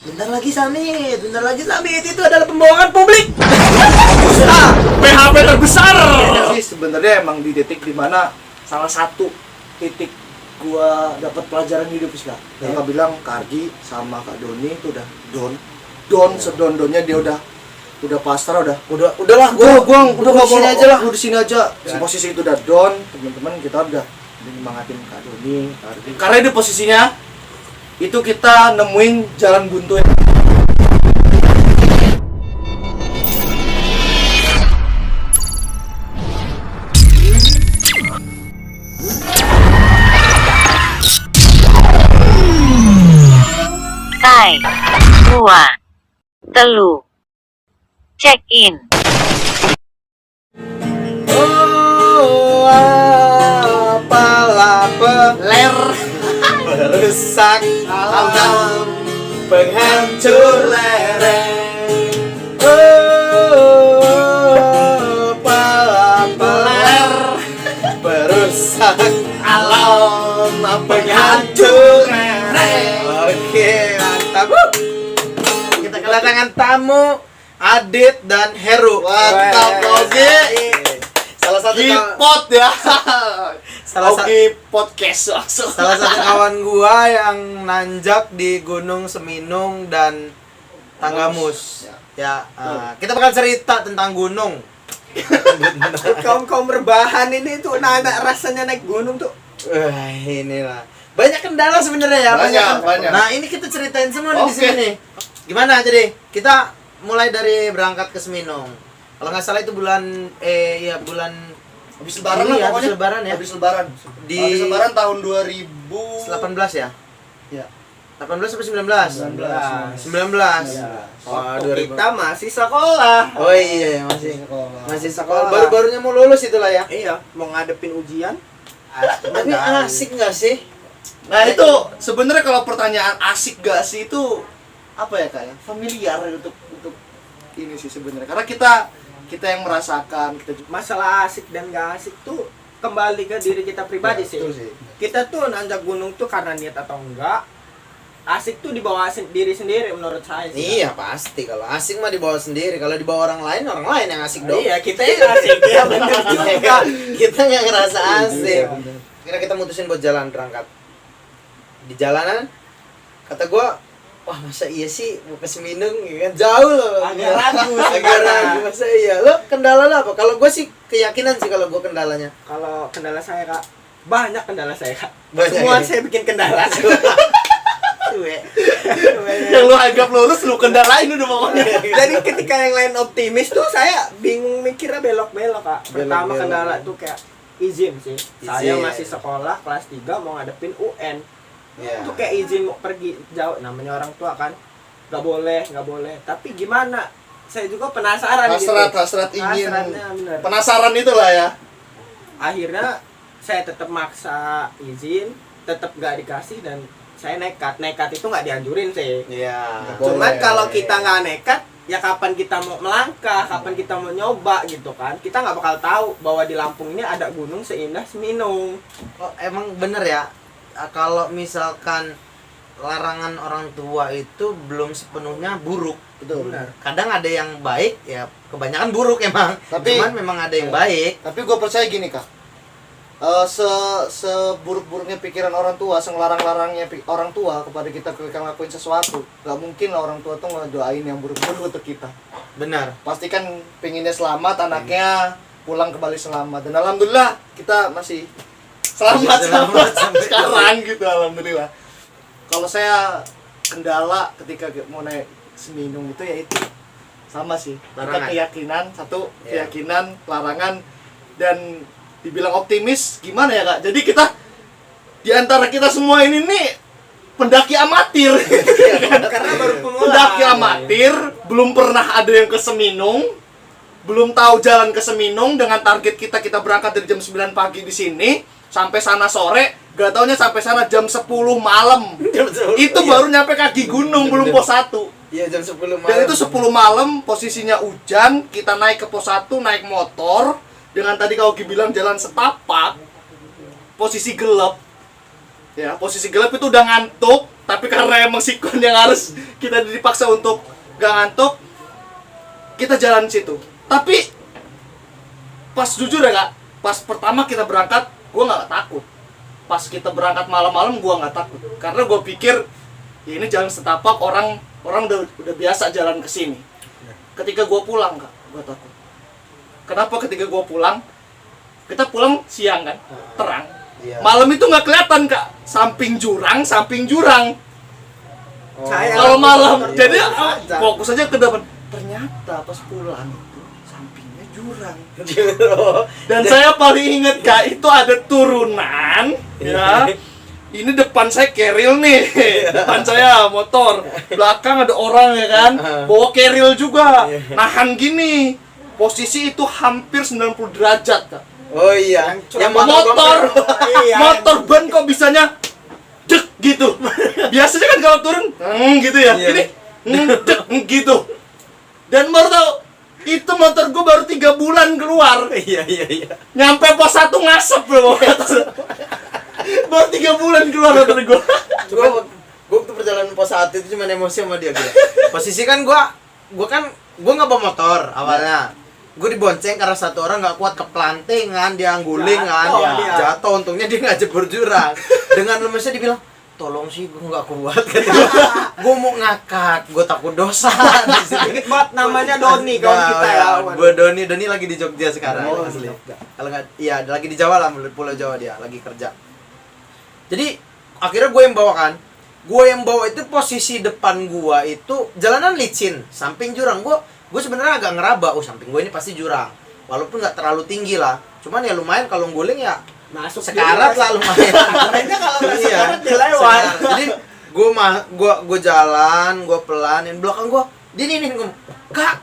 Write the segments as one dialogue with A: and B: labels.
A: Bentar lagi Samit itu adalah pembohongan publik.
B: PHP terbesar.
C: Sih sebenarnya emang di detik dimana salah satu titik gua dapat pelajaran hidup sih kak. Kakak bilang Kargi sama Kak Doni itu udah don sedon-donnya dia udah pasrah udahlah gua di sini aja lah. Lu di sini aja. Si posisi itu udah don, teman-teman kita udah nyemangatin Kak Doni, Kargi. Karena di posisinya itu kita nemuin jalan buntu.
D: Tai, dua, telu, check in.
A: Oh, apalah peler merusak alam, penghancur lereng. Oh, apalah peler merusak alam, penghancur lereng. Oke, mantap. Kita kedatangan tamu Adit dan Heru.
C: Mantap, Ogi.
A: Salah satu
C: Gipot ya.
A: salah satu
C: podcast langsung.
A: salah satu kawan gua yang nanjak di Gunung Seminung dan Tanggamus. Ya, kita bakal cerita tentang gunung.
E: Kaum rebahan ini tuh rasanya naik gunung tuh.
A: Inilah. Banyak kendala sebenarnya ya,
C: Banyak.
A: Nah, ini kita ceritain semua nih di
C: Oke.
A: sini nih. Gimana jadi? Kita mulai dari berangkat ke Seminung. Kalau nggak salah itu bulan
C: Habis lebaran
A: Ini
C: lah pokoknya.
A: habis lebaran ya.
C: Habis lebaran.
A: Di-
C: Habis lebaran tahun
A: 18 ya?
C: Ya.
A: 18 sampai 19? 19.
C: Ya.
A: Wah,
E: Waktu
A: 2000.
E: kita masih sekolah.
A: Oh iya, masih sekolah.
E: Sekolah.
A: Baru-barunya mau lulus itulah ya.
E: Iya, mau ngadepin ujian.
A: Tapi asik nggak sih?
C: Nah itu sebenarnya kalau pertanyaan asik gak sih itu apa ya kak ya? Familiar untuk ini sih sebenarnya. Karena kita yang merasakan, kita juga
E: Masalah asik dan gak asik tuh kembali ke diri kita pribadi sih.
C: betul sih.
E: Kita tuh nanjak gunung tuh karena niat atau enggak. Asik tuh dibawa diri sendiri menurut saya sih.
A: Iya pasti, kalau asik mah dibawa sendiri, kalau dibawa orang lain yang asik dong.
E: Iya, kita yang asik. Iya benar juga.
A: Kita nggak ngerasa asik.
C: Iya, bener.
A: Kira kita mutusin buat jalan berangkat. Di jalanan kata gua, wah masa iya sih mau ke Seminung ya kan, jauh loh.
E: Agak ragu sih.
A: Agak ragu, masa iya. Lo kendala lo apa? Kalau gua sih keyakinan sih kalau gua kendalanya.
E: Kalau kendala saya Kak, banyak kendala saya Kak.
A: Banyak
E: Semua
A: ya?
E: saya bikin kendala.
C: Yang lu anggap lurus lu kendalain udah pokoknya.
E: Jadi ketika yang lain optimis tuh saya bingung mikirnya belok-belok Kak. Pertama
A: Belok-belok.
E: kendala tuh kayak izin sih. Saya
A: Izin.
E: masih sekolah kelas 3 mau ngadepin UN.
A: Iya.
E: Itu kayak izin mau pergi jauh, namanya orang tua kan. Gak boleh. Tapi gimana? Saya juga penasaran
C: Hasrat ingin.
E: Hasratnya bener.
C: Penasaran itulah ya.
E: Akhirnya saya tetap maksa izin, tetap gak dikasih dan saya nekat. Nekat itu nggak dianjurin sih.
A: Iya.
E: Cuman
C: Boleh.
E: kalau kita nggak nekat, ya kapan kita mau melangkah, kapan kita mau nyoba gitu kan? Kita nggak bakal tahu bahwa di Lampung ini ada gunung seindah Seminung.
A: Oh, emang bener ya, kalau misalkan larangan orang tua itu belum sepenuhnya buruk.
C: Betul.
E: Benar.
A: Kadang ada yang baik, ya kebanyakan buruk emang.
C: Tapi-
A: Cuman memang ada yang baik.
C: Tapi gue percaya gini kak. Seburuk-buruknya pikiran orang tua, selarang-larangnya orang tua kepada kita ketika ngelakuin sesuatu, gak mungkin lah orang tua tuh ngedoain yang buruk-buruk untuk kita.
A: Benar.
C: Pasti kan pengennya selamat, anaknya pulang kembali selamat. Dan alhamdulillah kita masih selamat
A: sampai
C: sekarang gitu, alhamdulillah. Kalau saya kendala ketika mau naik Seminung itu ya itu sama sih. Kita
A: Larangan.
C: keyakinan, satu
A: Iya.
C: keyakinan, larangan, dan dibilang optimis gimana ya kak? Jadi kita di antara kita semua ini nih pendaki amatir.
E: Karena baru pemula.
C: Pendaki amatir, belum pernah ada yang ke Seminung, belum tahu jalan ke Seminung. Dengan target kita berangkat dari jam 9 pagi di sini sampai sana sore, gak taunya sampai sana jam 10 malam. Itu baru nyampe kaki gunung, belum pos 1.
A: Iya, jam 10 malam.
C: Dan itu 10 malam, posisinya hujan, kita naik ke pos 1, naik motor. Dengan tadi kau bilang jalan setapak, posisi gelap. Ya, posisi gelap itu udah ngantuk. Tapi karena emang sikon yang harus kita dipaksa untuk gak ngantuk, kita jalan situ. Tapi pas jujur ya Kak, pas pertama kita berangkat, gue nggak takut. Pas kita berangkat malam-malam, gue nggak takut. Karena gue pikir ya ini jalan setapak, orang udah biasa jalan ke sini. Ketika gue pulang Kak, gue takut. Kenapa ketika gue pulang? Kita pulang siang kan, terang.
A: Iya.
C: Malam itu nggak kelihatan Kak, samping jurang.
A: Oh.
C: Kalau malam,
A: Iya,
C: jadi
A: aja.
C: fokus aja ke depan. Ternyata pas pulang itu sampingnya jurang. Dan saya paling inget Kak, itu ada turunan, ya. Ini depan saya keril nih, depan saya motor, belakang ada orang ya kan, bawa keril juga, nahan gini. Posisi itu hampir 90 derajat Kak.
A: Oh iya.
E: Yang
C: Motor,
E: Iya.
C: motor ban kok bisanya dek gitu. Biasanya kan kalau turun, gitu ya.
A: Iya.
C: Ini dek gitu. Dan baru tahu itu motor gue baru 3 bulan keluar.
A: Iya.
C: Nyampe pos 1 ngasep loh. Baru 3 bulan keluar motor gue.
A: Gue waktu perjalanan pos 1 itu cuma emosi sama dia gue. Posisi kan gue nggak bawa motor awalnya. Gue dibonceng karena satu orang nggak kuat keplantingan, dia guling kan,
E: Jatuh dia.
A: jatuh. Untungnya dia nggak jebur jurang. Dengan lemesnya dibilang, tolong sih gue nggak kuat. Gue mau ngakak, gue takut dosa. Di sini.
E: Ingat banget namanya Doni kawan kita ya.
A: Gue Doni lagi di Jogja sekarang.
E: Oh,
A: asli.
E: di Jogja.
A: Kalau nggak, iya lagi di Jawa lah, Pulau Jawa dia lagi kerja. Jadi akhirnya gue yang bawa kan. Gue yang bawa itu posisi depan gua itu jalanan licin, samping jurang. Gue sebenarnya agak ngeraba, samping gue ini pasti jurang. Walaupun nggak terlalu tinggi lah. Cuman ya lumayan kalau guling ya
E: Masuk
A: sekarat lah lumayan.
E: Mainnya kalau nggak
A: Iya,
E: sekarat dia lewat.
A: sekarat. Jadi gue jalan, gue pelan, yang belakang gue dia nih ngomong, kak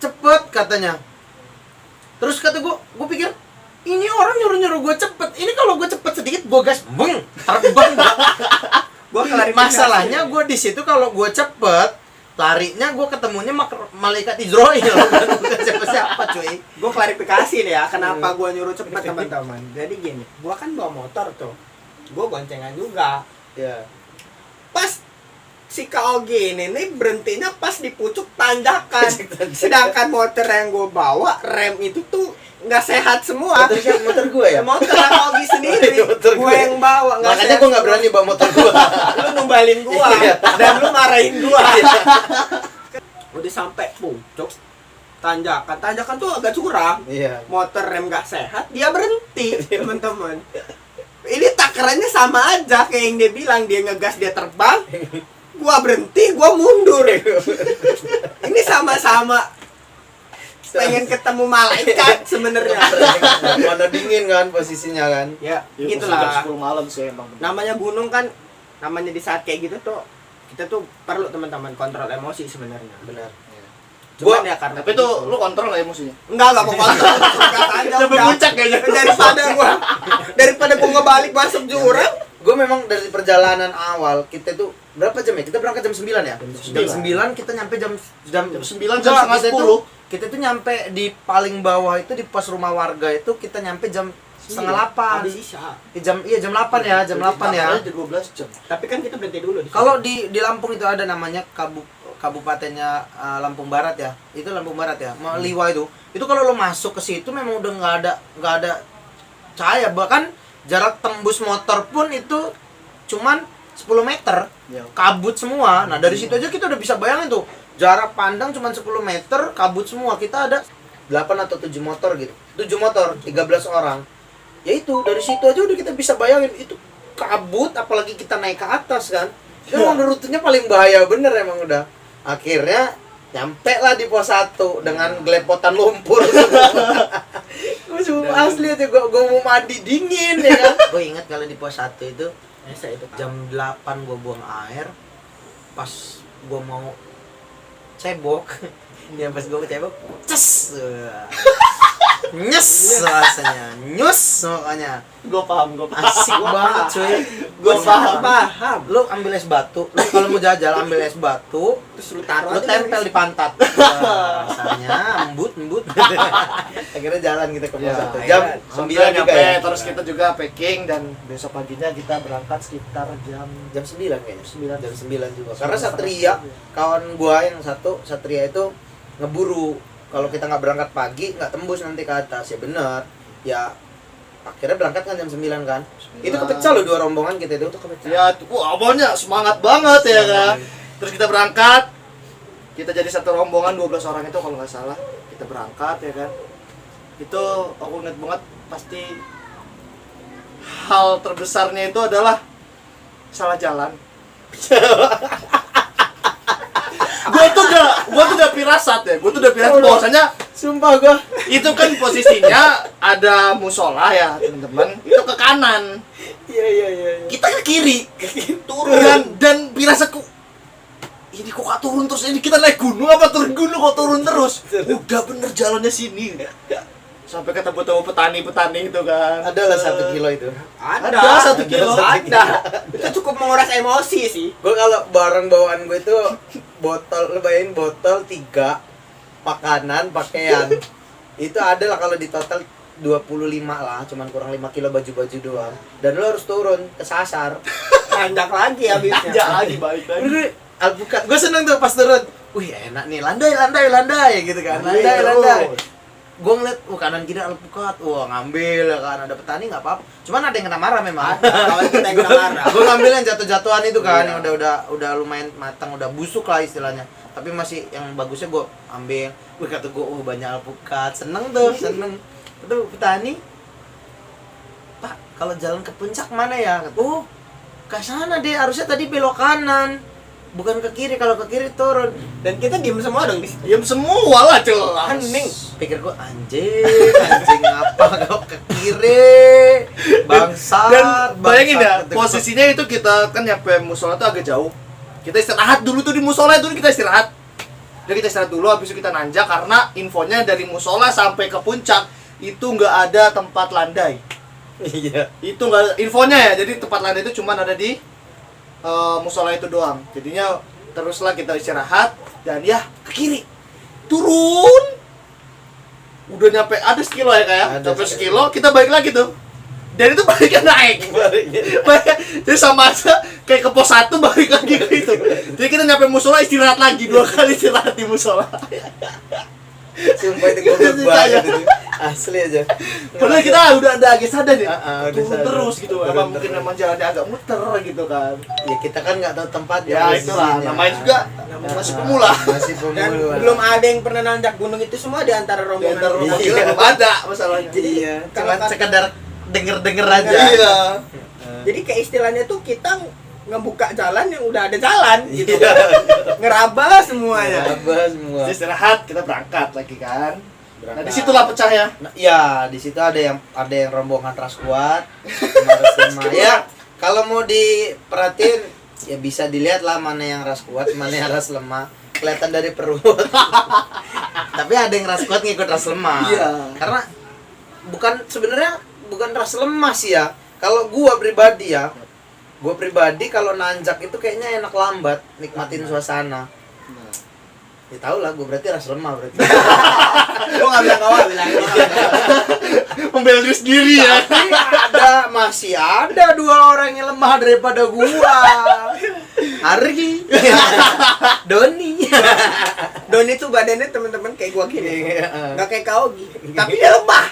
A: cepet katanya. Terus kata gue pikir ini orang nyuruh gue cepet. Ini kalau gue cepet sedikit gue gas, terbang.
E: Gua klarifikasi.
A: Masalahnya gue di situ kalau gue cepet larinya gue ketemunya malaikat Israel, bukan siapa cuy.
E: Gue klarifikasi nih ya, kenapa gue nyuruh cepet teman-teman. Jadi gini, gue kan bawa motor tuh, gue boncengan juga.
A: Ya.
E: Pas si Kak Ogi ini nih berhentinya pas di pucuk tanjakan. Sedangkan motor yang gue bawa, rem itu tuh nggak sehat semua.
A: Motor gue ya.
E: Motor Kak Ogi sendiri,
A: Motor
E: gue yang bawa. Nggak
A: Makanya
E: sehat
A: gue nggak
E: semua.
A: berani bawa motor gue.
E: Lu numbalin gua
A: Iya.
E: dan lu marahin gua. Udah sampai pucuk tanjakan tuh agak curang.
A: Iya.
E: Motor rem gak sehat, dia berhenti, teman-teman. Ini takarannya sama aja kayak yang dia bilang, dia ngegas dia terbang. Gua berhenti, gua mundur. Ini sama-sama pengen ketemu malaikat sebenarnya.
A: Mana dingin kan posisinya kan.
E: Ya,
C: Jam
E: gitulah.
C: 10 malam sih emang.
E: Namanya gunung kan, namanya di saat kayak gitu tuh kita tuh perlu teman-teman kontrol emosi sebenarnya.
A: Benar.
E: Cuman ya karena
C: Tapi tuh lu kontrol nggak emosinya?
E: enggak mau kontrol. Gas aja
C: Sampai
E: udah.
C: puncak kayaknya.
E: Daripada gua ngebalik masuk jurang.
A: Gue memang dari perjalanan awal kita tuh berapa jam ya? Kita berangkat jam 9 ya? Jam 9 kita nyampe jam
C: 9 jam
A: Enggak,
C: setengah
A: kita
C: 10.
A: tuh- Kita tuh nyampe di paling bawah itu di pos rumah warga itu kita nyampe jam setengah 8.
E: Habis isya.
A: Jam 8 ya, jam 8 ya.
C: Jadi 12 jam.
E: Tapi kan kita berhenti dulu di
A: Kalau di Lampung itu ada namanya kabupatennya Lampung Barat ya. Itu Lampung Barat ya. Liwa itu. Itu kalau lo masuk ke situ memang udah nggak ada cahaya, bahkan jarak tembus motor pun itu cuman 10 meter.
C: Ya.
A: Kabut semua. Nah, dari situ aja kita udah bisa bayangin tuh. Jarak pandang cuma 10 meter, kabut semua. Kita ada 8 atau 7 motor gitu. 7 motor, 13 orang. Ya itu, dari situ aja udah kita bisa bayangin itu kabut, apalagi kita naik ke atas kan. Itu emang rutenya paling bahaya bener emang udah. Akhirnya nyampe lah di pos 1 dengan gelepotan lumpur. Gue asli aja gue mau mandi dingin ya kan. Gue ingat kalau di pos 1 itu jam 8 gue buang air. Pas gue mau cebok. Ya pas gue cebok, ces. Nyes rasanya, nyus makanya.
C: Gue paham.
A: Asik banget cuy.
E: Gue
C: paham.
E: paham.
A: Lu ambil es batu, lu kalau mau jajal ambil es batu,
E: Terus lu taruh
A: lu
E: aja
A: tempel di pantat. Wah, rasanya embut. Akhirnya jalan kita ke pos
C: Ya,
A: 1 jam
E: iya.
A: 9
C: 9
A: juga
C: nyampe,
A: ya.
C: terus kita juga packing dan besok paginya kita berangkat sekitar jam
A: Jam 9 kayaknya.
C: 9.
A: Jam 9 juga. Karena Satria, kawan gua yang satu, Satria itu ngeburu. Kalau kita nggak berangkat pagi, nggak tembus nanti ke atas. Ya bener. Ya akhirnya berangkat kan jam 9 kan. Itu kepecah loh 2 rombongan kita itu.
C: Ya, awalnya semangat banget ya kan. Terus kita berangkat, kita jadi satu rombongan 12 orang itu kalau nggak salah. Kita berangkat ya kan. Itu aku ingat banget, pasti hal terbesarnya itu adalah salah jalan. Gua tuh udah pirasat ya. Gua tuh udah pirasat bahwasanya
A: Sumpah gua.
C: itu kan posisinya ada musola ya teman-teman, itu ke kanan,
A: Iya.
C: kita ke kiri turun dan pirasatku ini kok gak turun terus, ini kita naik gunung apa turun gunung kok turun terus, udah bener jalannya sini sampai ketemu petani itu kan.
A: Adalah 1 kilo itu.
C: Ada 1 kilo.
E: Ada. Itu cukup menguras emosi sih.
A: Gue kalau barang bawaan gue itu botol, lu bayangin botol 3, makanan, pakaian. Itu ada lah kalau di total 25 lah, cuman kurang 5 kilo baju-baju doang. Dan lu harus turun ke sasar.
E: Tanjak lagi habisnya.
C: Aja lagi balik lagi.
A: Udah, alpukat. Gue seneng tuh pas turun. Wih, enak nih, landai gitu kan. Landai. Gue ngeliat, kanan kiri alpukat, ngambil ya kan, ada petani nggak apa-apa. Cuman ada yang kena marah memang.
E: Kalau kita yang kena marah.
A: Gue ngambil yang jatuh-jatuhan itu kan,
E: Iya.
A: yang udah lumayan matang, udah busuk lah istilahnya. Tapi masih yang bagusnya gue ambil. Wih, kata gue, banyak alpukat, seneng. Itu petani, Pak, kalau jalan ke puncak mana ya? Kata, ke sana deh, harusnya tadi belok kanan. Bukan ke kiri, kalau ke kiri turun.
E: Dan kita diem semua dong di situ.
C: Diam semua lah jelas.
E: Hening.
A: Pikir gue anjing apa kau ke kiri, bangsat.
C: Dan bayangin ya,
A: bangsat.
C: posisinya itu kita kan nyampe musola tuh agak jauh. Kita istirahat dulu tuh di musola itu, kita istirahat. Dan kita istirahat dulu, habis itu kita nanjak karena infonya dari musola sampai ke puncak itu nggak ada tempat landai.
A: Iya.
C: Itu nggak infonya ya, jadi tempat landai itu cuma ada di musola itu doang. Jadinya teruslah kita istirahat dan ya ke kiri turun. Udah nyampe ada sekilo ya kayak,
A: Ada
C: sampai
A: sekilo.
C: sekilo kita balik lagi tuh. Dan itu baliknya naik. Jadi sama aja kayak ke pos 1 balik lagi gitu. Jadi kita nyampe musola istirahat lagi 2 kali istirahat di musola.
A: Sumpah itu goblok banget itu. Asli aja.
C: Padahal kita udah ada agak sadar ya.
A: Udah
C: Turun
A: sadar.
C: terus gitu.
A: Turun
C: Apa
A: terus.
C: mungkin memang jalannya agak muter gitu kan.
A: Ya kita kan nggak tahu tempatnya.
C: Ya itulah
A: posisinya.
C: namanya juga masih pemula.
A: Masih
E: Dan
A: pemula.
E: belum ada yang pernah nanjak gunung itu semua di antara
C: Di
E: rombongan.
C: antara rumah
A: Iya.
C: kita belum ada masalahnya.
A: Iya.
E: Kalau
A: Cuman
E: kan-
A: sekedar denger aja.
C: Iya.
E: Jadi kayak istilahnya tuh kita ngebuka jalan yang udah ada jalan gitu.
A: Iya.
E: Ngeraba semuanya.
A: Apa semua.
C: Terus istirahat kita berangkat lagi kan. Nah
A: Berangkat.
C: disitulah pecah ya.
A: Nah, ya, di situ ada yang rombongan ras kuat, sama ras lemah. Ya, kalau mau diperhatiin ya bisa dilihat lah mana yang ras kuat, mana yang ras lemah. Kelihatan dari perut. Tapi ada yang ras kuat ngikut ras lemah.
C: Iya.
A: Karena sebenarnya bukan ras lemah sih ya. Kalau gua pribadi kalau nanjak itu kayaknya enak lambat, nikmatin suasana. Ya tau lah, gue berarti ras lemah berarti.
E: Gua enggak bilang awal bilang.
C: Membela diri sendiri ya.
A: Tapi masih ada 2 orang yang lemah daripada gua. Argi. Doni.
E: Doni tuh badannya teman-teman kayak gua gini.
A: Iya.
E: Enggak kayak kau Gi. Tapi dia lemah.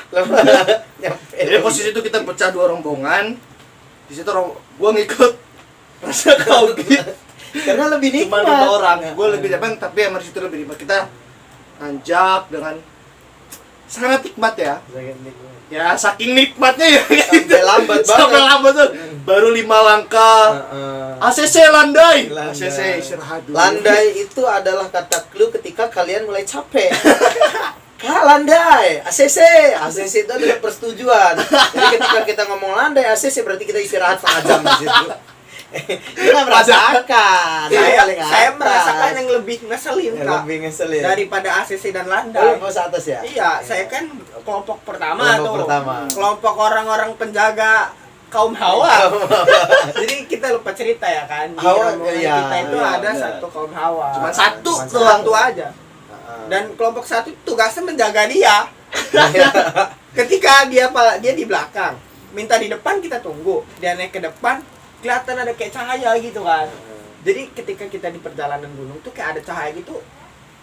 C: Jadi posisi itu kita pecah 2 rombongan. Di situ gua ngikut rasa kau gitu.
A: Karena lebih
C: Cuma
A: nikmat.
C: 5 orang. Gua lebih nyaman tapi emang di situ lebih nikmat. Kita nanjak dengan sangat nikmat ya. Ya saking nikmatnya ya.
A: Sampai lambat banget.
C: Sampai lambat tuh. Baru 5 langkah. ACC landai.
A: Landai.
C: ACC istirahat dulu.
A: Landai itu adalah kata clue ketika kalian mulai capek. Kak, landai, ACC itu adalah persetujuan. Jadi ketika kita ngomong landai, ACC berarti kita istirahat setengah jam di situ. Kita merasakan.
E: Saya
A: paling
E: saya
A: atas.
E: merasakan yang lebih ngeselin,
A: Yang
E: Kak.
A: lebih ngeselin.
E: Daripada ACC dan
A: Oh,
E: landai.
A: pos atas ya?
E: Iya, saya kan kelompok pertama
A: Kelompok
E: tuh.
A: pertama.
E: Kelompok orang-orang penjaga kaum Hawa. Jadi kita lupa cerita ya kan. Di
A: Hawa,
E: rombongan
A: iya,
E: kita itu
C: iya,
E: ada
C: benar.
E: satu kaum Hawa.
C: Cuman satu
A: Cuman
C: doang.
E: Satu aja. Dan kelompok satu tugasnya menjaga dia. Ketika dia di belakang, minta di depan kita tunggu. Dia naik ke depan, kelihatan ada kayak cahaya gitu kan. Jadi ketika kita di perjalanan gunung tuh kayak ada cahaya gitu.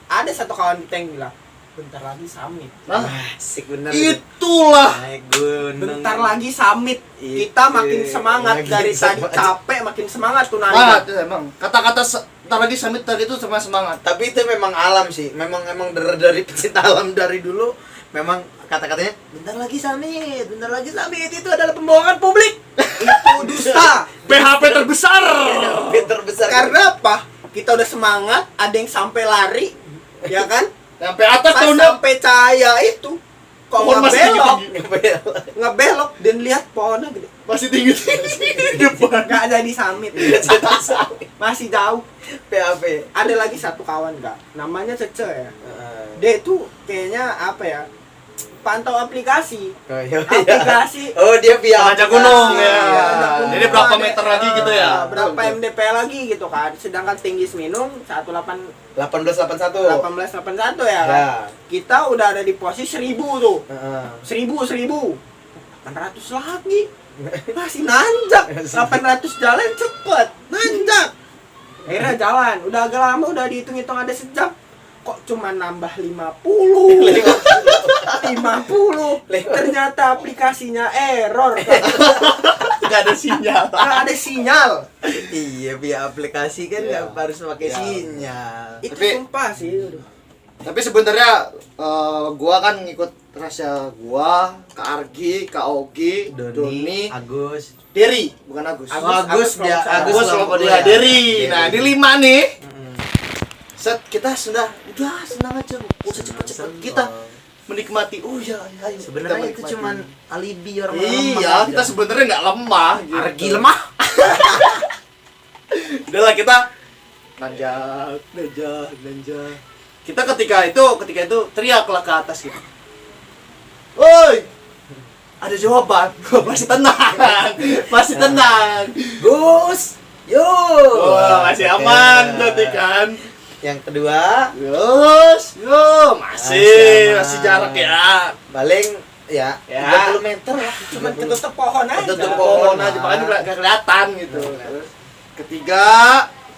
E: Ada satu kawan kita yang bilang, bentar lagi summit.
C: Nah,
A: Asik bener.
C: itulah.
A: Naik gunung.
E: Bentar lagi summit.
A: Itu.
E: Kita makin semangat
A: Makin
E: dari tadi
A: semangat.
E: capek makin semangat tuh
C: Semangat
E: nanya.
C: ya, emang. Kata-kata ntar lagi summit tadi itu sama semangat.
A: Tapi itu memang alam sih. Memang dari pecinta alam dari dulu memang kata-katanya bentar lagi summit itu adalah pembohongan publik.
E: Itu dusta.
C: PHP terbesar.
A: Pinter besar.
E: Karena apa? Kita udah semangat, ada yang sampai lari, ya kan?
C: Sampai atas
E: Pas
C: tuh
E: sampai cahaya itu kok
C: Pohon masih
E: ngebelok dan lihat pohonnya gede.
C: masih tinggi di depan.
E: Nggak jadi summit. Masih jauh.
A: PAP.
E: Ada lagi satu kawan Kak, namanya Cece ya. Dia itu kayaknya apa ya? Pantau aplikasi.
A: Oh, iya.
E: Aplikasi.
A: Oh, dia via
C: Pengajar
A: aplikasi.
C: gunung ya.
A: Iya.
C: Jadi berapa meter lagi gitu ya?
E: Berapa MDP lagi gitu kan. Sedangkan tinggi minum
A: 1881.
E: 1881 ya kan.
A: Ya.
E: Kita udah ada di posisi 1000 tuh.
A: Heeh.
E: 800 lagi. Masih nanjak. 800 jalan cepet. Nanjak. Akhirnya jalan. Udah agak lama udah dihitung-hitung ada sejam. Kok cuma nambah 50. 50. Ternyata aplikasinya error.
C: Gak ada sinyal.
E: Nggak ada sinyal.
A: Iya, via aplikasi kan
C: Iya.
A: nggak harus pakai
C: Iya.
A: sinyal.
E: Itu
C: Tapi-
E: sumpah sih. Aduh.
C: Tapi sebenarnya gua kan ngikut rahasia gua, Kak Argi, Kak Ogi, Doni,
A: Agus.
C: Deri, bukan Agus.
A: Agus dia
E: Agus
C: Agus
A: Lombok
C: kelompok dia,
A: ya.
C: Deri. Nah, di 5 nih.
A: Mm-mm.
C: Set kita sudah senang aja, usah cepet-cepet kita menikmati. Oh ya, ayo kita
A: Sebenarnya itu
C: menikmati.
A: cuman alibi orang-orang lemah
C: Iya,
A: aja.
C: kita sebenarnya nggak lemah. Gitu.
A: Argi lemah.
C: Udahlah kita nanjak. Kita ketika itu teriaklah ke atas gitu. Woi, ada jawaban. Masih tenang, masih tenang.
A: Gus. Yo.
C: Wah, masih aman berarti kan.
A: Yang kedua,
C: Yus, yo,
A: Masih aman.
C: masih jarak ya.
A: paling ya,
C: Ya.
A: 30 meter lah.
E: Cuman ketutup pohon aja.
A: Ketutup
C: Pohon
A: pohon
C: aja, makanya nggak kelihatan gitu.
A: Nah.
C: Terus, ketiga,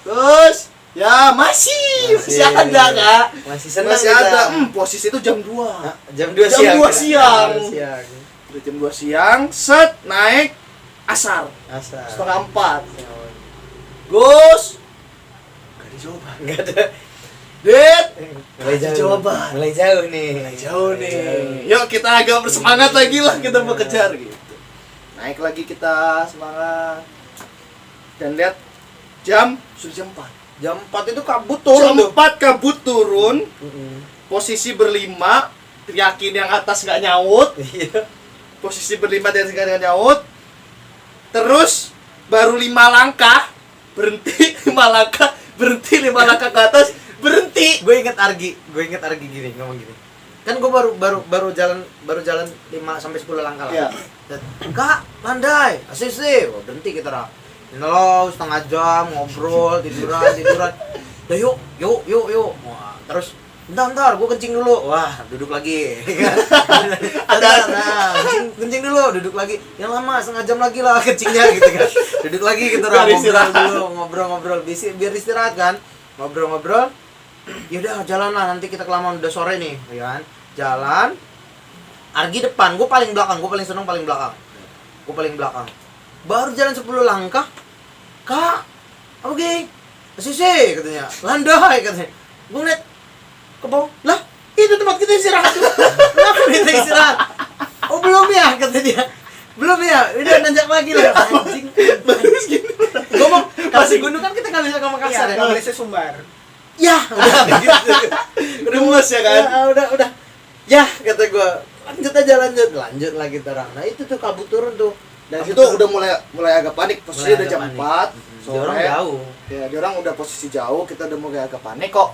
C: terus, ya masih ada kak.
A: Masih senang
C: Masih
A: kita.
C: ada. Posisi itu jam 2.
A: Hah, jam 2
C: Jam
A: siang.
C: 2 siang.
A: Jam 2 siang.
C: Udah jam 2 siang, set naik asar
A: Asal.
C: 3:30. Gus, gak ada jawaban.
A: Enggak ada.
C: Dit,
A: Mulai
C: Kasih
A: jauh.
C: jawaban.
A: Mulai jauh nih.
C: jauh nih. Yuk kita agak bersemangat lagi lah kita mau kejar gitu. Naik lagi kita semangat. Dan lihat jam sudah jam 4.
A: Jam 4 itu kabut turun
C: Jam
A: tuh.
C: 4 kabut turun,
A: Mm-mm.
C: posisi berlima, yakin yang atas nggak nyaut,
A: Iya.
C: posisi berlima dan nggak nyaut. Terus baru 5 langkah berhenti, 5 langkah berhenti, 5 langkah ke atas berhenti.
A: Gue inget Argi gini, ngomong gini. Kan gue baru jalan 5 sampai 10 langkah lah.
C: Iya.
A: Dan, Kak, landai, asik. Wah, berhenti kita lah. Lo setengah jam ngobrol, tiduran. Ya yuk. Wah, terus bentar, gue kencing dulu. Wah, duduk lagi. Nah, kencing dulu, duduk lagi. Yang lama setengah jam lagi lah kencingnya gitu kan. Duduk lagi gitu
C: Biar
A: ngobrol
C: istirahat.
A: dulu, ngobrol biar istirahat kan. Ngobrol. Yaudah jalan lah, nanti kita kelamaan udah sore nih, ya kan. Jalan. Argi depan, gue paling belakang, gue paling seneng paling belakang. Baru jalan 10 langkah, Kak, oke, sisi katanya, landai katanya. Gue ngeliat ke bawah, lah itu tempat kita istirahat tuh. Kenapa kita istirahat? Oh belum ya, kata dia. Belum ya, udah nanjak lagi lah. Anjing. Ngomong, kasih gunung kan kita nggak bisa ngomong kasar ya.
E: Nggak boleh sesumbar.
A: Ya, udah gitu.
C: Gemes ya kan?
A: Ya, udah. Ya, kata gua, lanjut lah kita orang. Nah, itu tuh kabut turun tuh.
C: Dan itu udah mulai agak panik, posisi udah jam 4
A: Dia orang
C: sore.
A: jauh.
C: Ya, dia orang udah posisi jauh, kita udah mulai agak panik kok.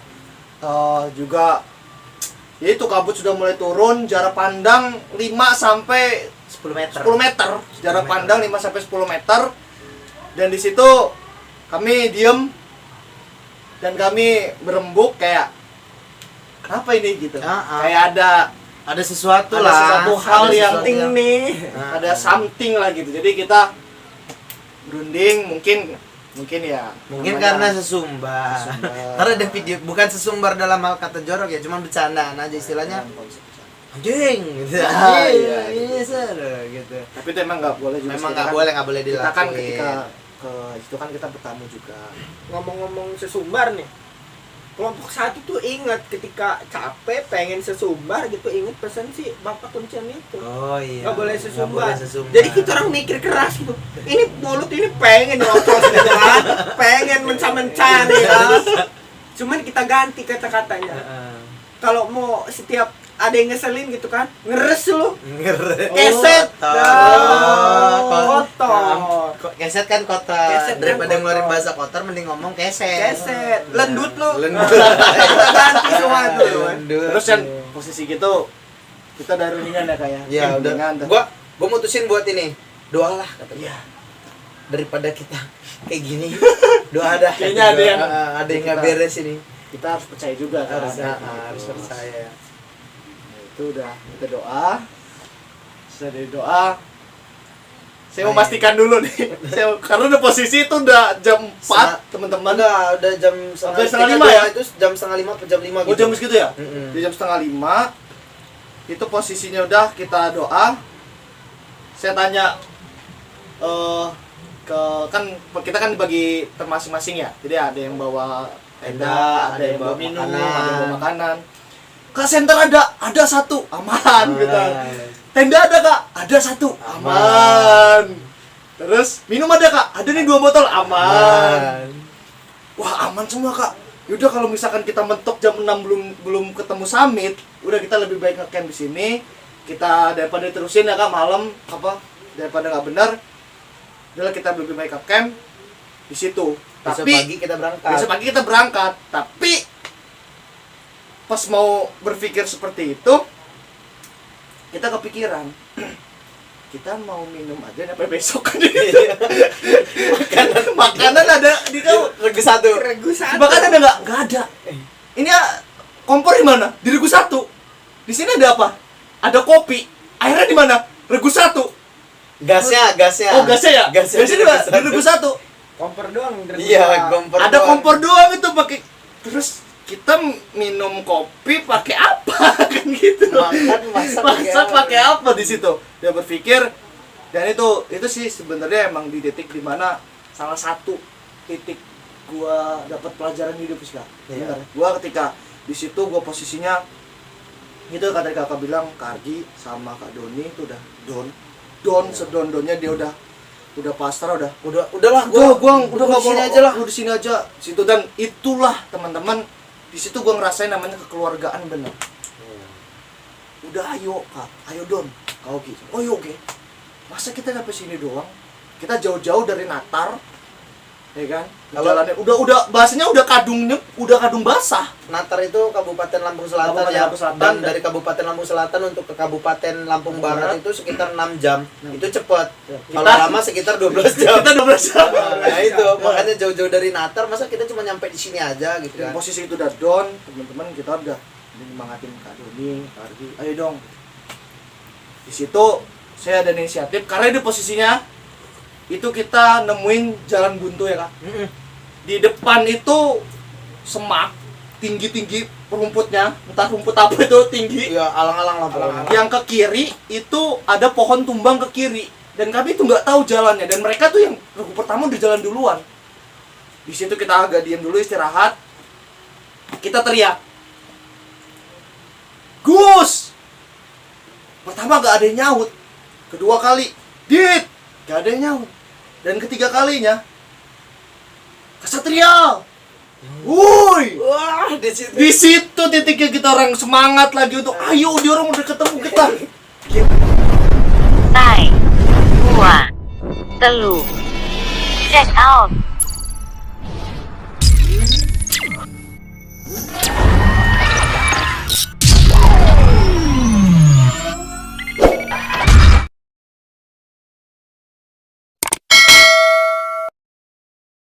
C: Juga ya itu kabut sudah mulai turun, jarak pandang 5 sampai
A: 10 meter.
C: 10 meter. Jarak
A: 10 meter.
C: pandang 5 sampai 10 meter. Dan di situ kami diem dan kami berembuk kayak apa ini gitu. Kayak ada
A: sesuatu
C: ada
A: lah.
C: sesuatu hal
A: Ada
C: yang
A: sesuatu
E: Ting nih.
C: ada something lah gitu. Jadi kita berunding mungkin ya
A: Mungkin
C: namanya
A: karena sesumbar.
C: sesumbar.
A: Karena ada video, bukan sesumbar dalam hal kata jorok ya, cuma bercandaan aja istilahnya. Anjing gitu.
C: Ah,
A: Anjing,
C: iya,
A: ini seru gitu.
C: Tapi itu emang nggak boleh juga.
A: Memang
C: sih,
A: nggak
C: kan
A: boleh dilakuin.
C: kita kan ketika ke itu kan kita bertamu juga.
E: Ngomong-ngomong sesumbar nih, kelompok 1 tuh ingat ketika capek pengen sesumbar gitu, inget pesan si Bapak Kuncian itu.
A: Oh iya.
E: Nggak boleh sesumbar.
A: sesumbar.
E: Jadi kita orang mikir keras gitu. Ini mulut ini pengen nyocos gitu kan, pengen menca-menca nih kan. Cuman kita ganti kata-katanya.
A: Heeh.
E: Kalau mau setiap ada yang ngeselin gitu kan, ngeres lu.
A: Keset.
E: Kotor.
A: Keset kan kotor.
E: Keset kan
A: Daripada
E: kotor.
A: ngeluarin bahasa kotor mending ngomong keset.
E: Keset. Lendut lu.
A: Lendut.
E: Kita ganti semua tuh.
A: Lendut.
C: Terus kan posisi gitu kita dari rundingan ya kayak.
A: Ya udah. Gua mutusin buat ini. Doalah kata dia. Daripada kita kayak gini. Doa dah.
C: Kayaknya ada yang-
A: ada yang nggak beres ini.
C: Kita harus percaya juga kan.
A: Harus percaya.
C: Nah, itu udah kita doa. Setelah dari doa saya mau
A: Baik.
C: pastikan dulu nih. Karena udah posisi itu udah jam 4, teman-teman.
A: Enggak, udah jam
C: Sampai
A: setengah
C: 4:30
A: 5
C: ya?
A: Itu jam 4:30 atau jam 5
C: Oh,
A: gitu.
C: jam segitu ya?
A: Mm-mm.
C: Di jam 4:30 itu posisinya udah kita doa. Saya tanya kan kita kan dibagi masing-masing ya. Jadi ada yang bawa tenda, ada yang bawa minum, ada yang bawa makanan. Kak center ada satu, aman gitu. Tenda ada kak, ada satu, aman. Terus minum ada kak, ada nih 2 botol, aman. Wah aman semua kak. Yaudah kalau misalkan kita mentok jam 6 belum ketemu summit, udah kita lebih baik ngecamp di sini. Kita daripada terusin ya kak malam daripada nggak benar, udahlah kita lebih baik ngecamp di situ.
A: Besok
C: Tapi
A: pagi kita berangkat.
C: besok pagi kita berangkat. Tapi pas mau berpikir seperti itu, kita kepikiran kita mau minum aja sampai besok kan. makanan ada di kau.
A: Regu satu.
E: Regu satu.
C: Makanan ada nggak? Nggak ada. Ini ya, kompor di mana? Di Regu 1. Di sini ada apa? Ada kopi. Airnya di mana? Regu 1.
A: Gasnya.
C: Oh, gasnya ya?
A: Gasnya
C: Gasnya di Regu 1.
E: Kompor doang. Regu
A: Iya,
E: doang.
A: kompor.
C: Ada kompor doang itu pakai. Terus kita minum kopi pakai apa kan gitu. Masak pakai apa di situ? Dia berpikir, dan itu sih sebenarnya emang di detik dimana salah satu titik gua dapat pelajaran hidup sih kak.
A: Iya.
C: Benar. Gua ketika di situ gua posisinya itu kata kakak bilang Kak Argi sama Kak Doni itu udah down sedon-donnya dia udah pasrah
A: Udahlah
C: gua
A: udah
C: nggak
A: di sini
C: mau
A: aja lah.
C: Udah di sini aja situ. Dan itulah teman-teman di situ gua ngerasain namanya kekeluargaan bener. Udah ayo kak, ayo Don, kau gitu. Oh iya oke. Masa kita sampai sini doang? Kita jauh-jauh dari Natar, ya kan?
A: Kalau-
C: Jalannya udah bahasanya udah kadung basah.
A: Natar itu Kabupaten Lampung Selatan
C: Kabupaten
A: ya.
C: Lampung Selatan.
A: Dan dari Kabupaten Lampung Selatan untuk ke Kabupaten Lampung Barat itu sekitar 6 jam. Itu cepat. Kalau
C: Kita-
A: lama sekitar 12 jam.
C: Kita 12 jam.
A: Nah itu makanya jauh-jauh dari Natar, masa kita cuma nyampe di sini aja gitu
C: Dan
A: kan.
C: posisi itu udah down, teman-teman kita udah nyemangatin Kak Doni, Kak Argi, ayo dong. Di situ saya ada inisiatif karena di posisinya itu kita nemuin jalan buntu ya kak. Di depan itu semak tinggi-tinggi rumputnya, entah rumput apa itu tinggi.
A: Iya, alang-alang lah pokoknya.
C: Yang ke kiri itu ada pohon tumbang ke kiri dan kami itu nggak tahu jalannya dan mereka tuh yang regu pertama udah jalan duluan. Di situ kita agak diam dulu istirahat. Kita teriak, Gus! Pertama gak ada yang nyaut. Kedua kali, Dit! Gak ada yang nyaut. Dan ketiga kalinya, Kesatria! Woi!
A: Wah, di situ.
C: Di situ titiknya kita orang semangat lagi untuk ayo dia orang udah ketemu kita.
D: 3, 2, Telu. Check out.